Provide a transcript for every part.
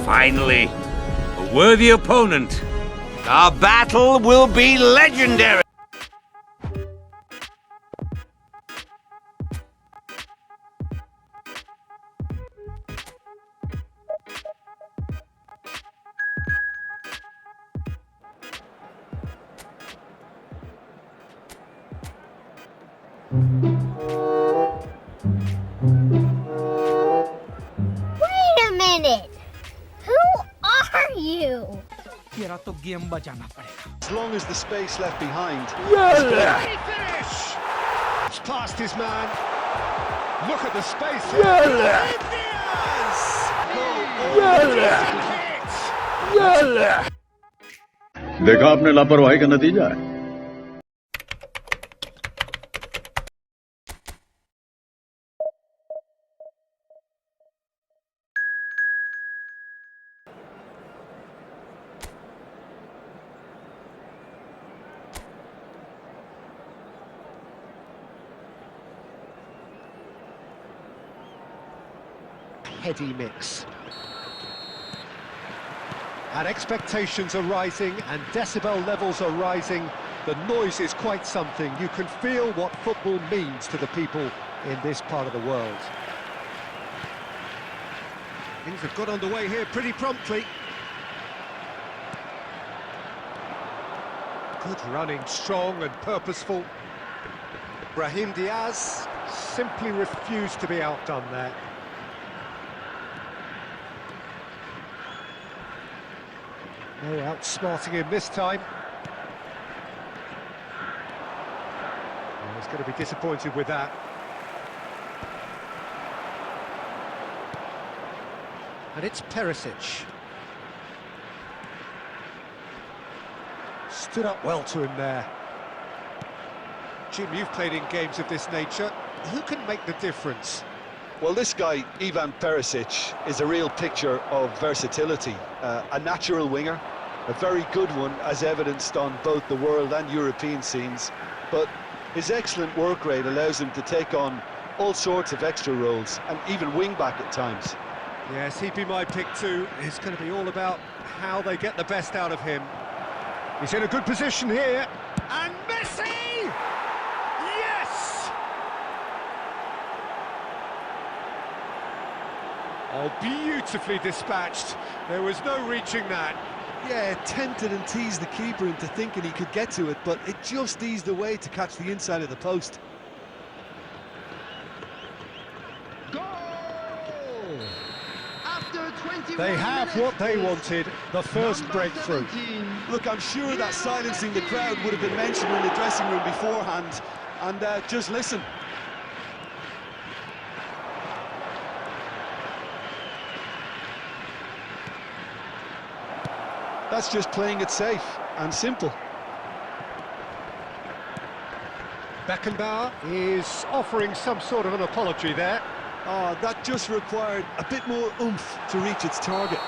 Finally, a worthy opponent. Our battle will be legendary. Wait a minute! Who are you? As long as the space left behind. Great finish! It's past his man. Look at the space here. देखा आपने लापरवाही का नतीजा है। Heady mix. And expectations are rising and decibel levels are rising. The noise is quite something. You can feel what football means to the people in this part of the world. Things have got underway here pretty promptly. Good running, strong and purposeful. Brahim Diaz simply refused to be outdone there. No outsmarting him this time. Well, he's going to be disappointed with that. And it's Perisic. Stood up well to him there. Jim, you've played in games of this nature. Who can make the difference? Well, this guy, Ivan Perisic, is a real picture of versatility. A natural winger, a very good one, as evidenced on both the world and European scenes. But his excellent work rate allows him to take on all sorts of extra roles, and even wing-back at times. Yes, he'd be my pick too. It's going to be all about how they get the best out of him. He's in a good position here. And Messi! Yes! Oh, beautifully dispatched. There was no reaching that. Yeah, tempted and teased the keeper into thinking he could get to it, but it just eased away to catch the inside of the post. Goal! They have what they wanted, the first breakthrough. Look, I'm sure that silencing the crowd would have been mentioned in the dressing room beforehand, and just listen. That's just playing it safe and simple. Beckenbauer is offering some sort of an apology there. Oh, that just required a bit more oomph to reach its target.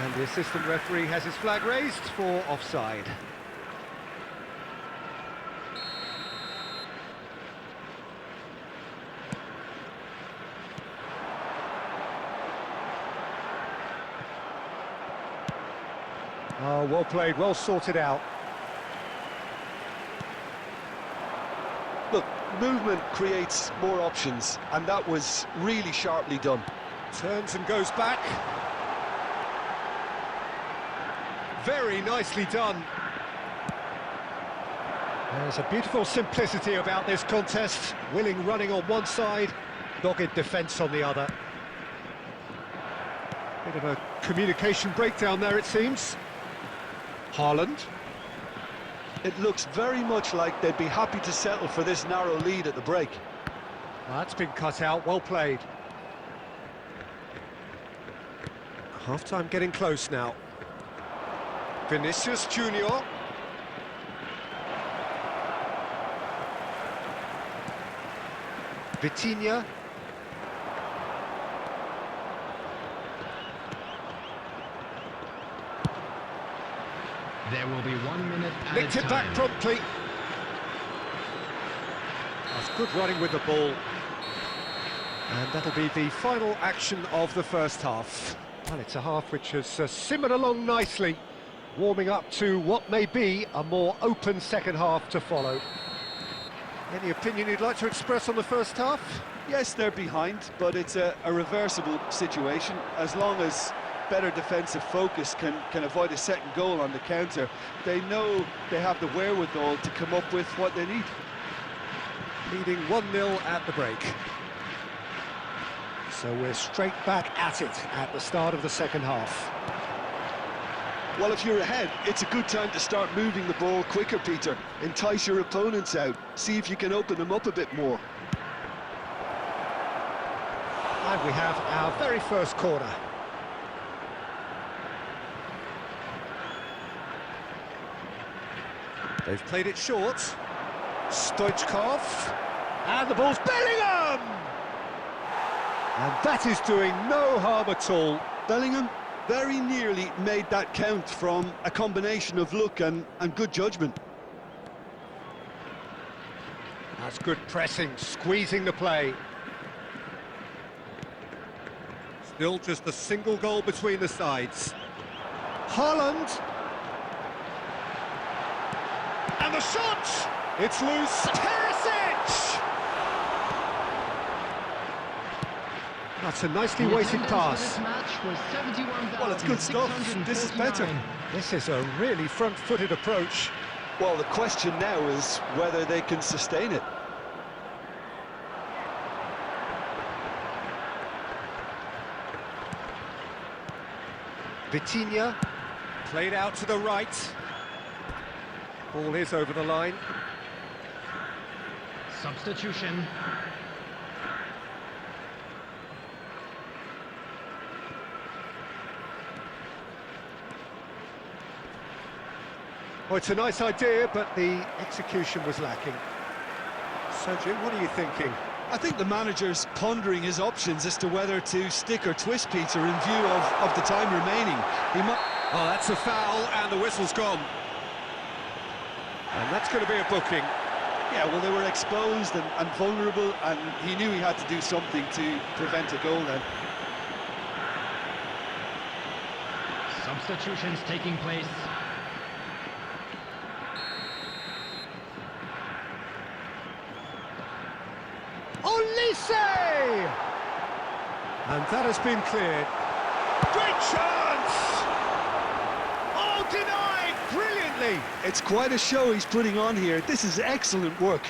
And the assistant referee has his flag raised for offside. Oh, well played, well sorted out. Look, movement creates more options, and that was really sharply done. Turns and goes back. Very nicely done. There's a beautiful simplicity about this contest. Willing running on one side, dogged defence on the other. Bit of a communication breakdown there, it seems. Haaland. It looks very much like they'd be happy to settle for this narrow lead at the break. Well, that's been cut out, well played. Half-time getting close now. Vinicius Junior. Vitinha. There will be 1 minute at Nicked a it back time. promptly. That's good running with the ball. And that'll be the final action of the first half. Well, it's a half which has simmered along nicely, warming up to what may be a more open second half to follow. Any opinion you'd like to express on the first half? Yes, they're behind, but it's a reversible situation. As long as better defensive focus can avoid a second goal on the counter, they know they have the wherewithal to come up with what they need. Leading 1-0 at the break. So we're straight back at it at the start of the second half. Well, if you're ahead, it's a good time to start moving the ball quicker, Peter. Entice your opponents out. See if you can open them up a bit more. And we have our very first corner. They've played it short. Stoichkov. And the ball's Bellingham! And that is doing no harm at all. Bellingham very nearly made that count from a combination of luck and good judgment. That's good pressing, squeezing the play. Still just a single goal between the sides. Haaland. And the shot! It's loose. Perisic! That's a nicely weighted pass. Well, it's good stuff. This is better. This is a really front-footed approach. Well, the question now is whether they can sustain it. Vitinha, played out to the right. Ball is over the line. Substitution. Oh, it's a nice idea, but the execution was lacking. So, Jim, what are you thinking? I think the manager's pondering his options as to whether to stick or twist, Peter, in view of the time remaining. He might... Oh, that's a foul, and the whistle's gone. And that's going to be a booking. Yeah, well, they were exposed and vulnerable, and he knew he had to do something to prevent a goal then. Substitutions taking place. Olise! And that has been cleared. Great chance! Oh, denied brilliantly! It's quite a show he's putting on here. This is excellent work.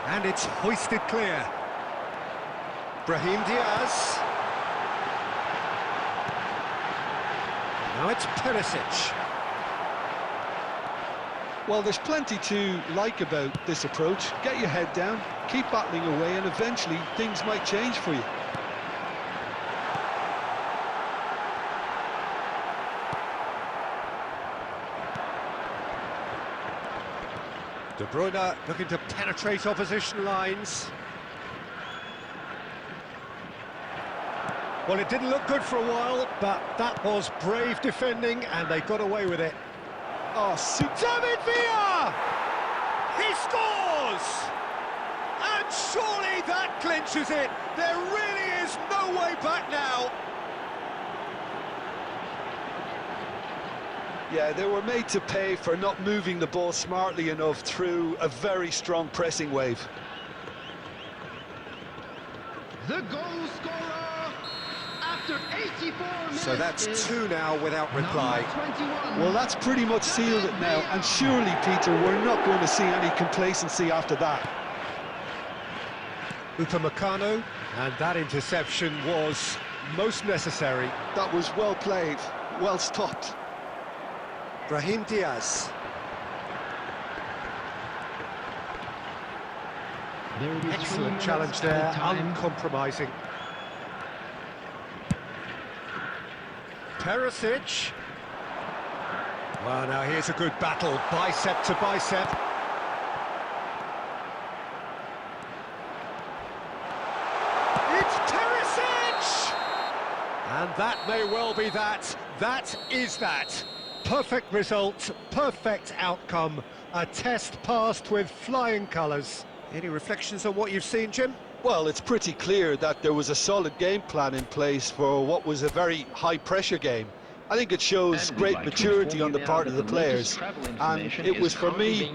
And it's hoisted clear. Brahim Diaz. Now it's Perisic. Well, there's plenty to like about this approach. Get your head down, keep battling away, and eventually things might change for you. De Bruyne looking to penetrate opposition lines. Well, it didn't look good for a while, but that was brave defending, and they got away with it. Oh, David Villa! He scores! And surely that clinches it. There really is no way back now. Yeah, they were made to pay for not moving the ball smartly enough through a very strong pressing wave. The goal scorer after 84 minutes. So that's two now without reply. Well, that's pretty much sealed it now, and surely, Peter, we're not going to see any complacency after that. Upamecano, and that interception was most necessary. That was well played, well stopped. Brahim Diaz. Excellent challenge there, uncompromising. Perisic. Well, now here's a good battle, bicep to bicep. And that may well be that. That is that. Perfect result, perfect outcome. A test passed with flying colours. Any reflections on what you've seen, Jim? Well, it's pretty clear that there was a solid game plan in place for what was a very high-pressure game. I think it shows great maturity on the part of the players, and it was, for me,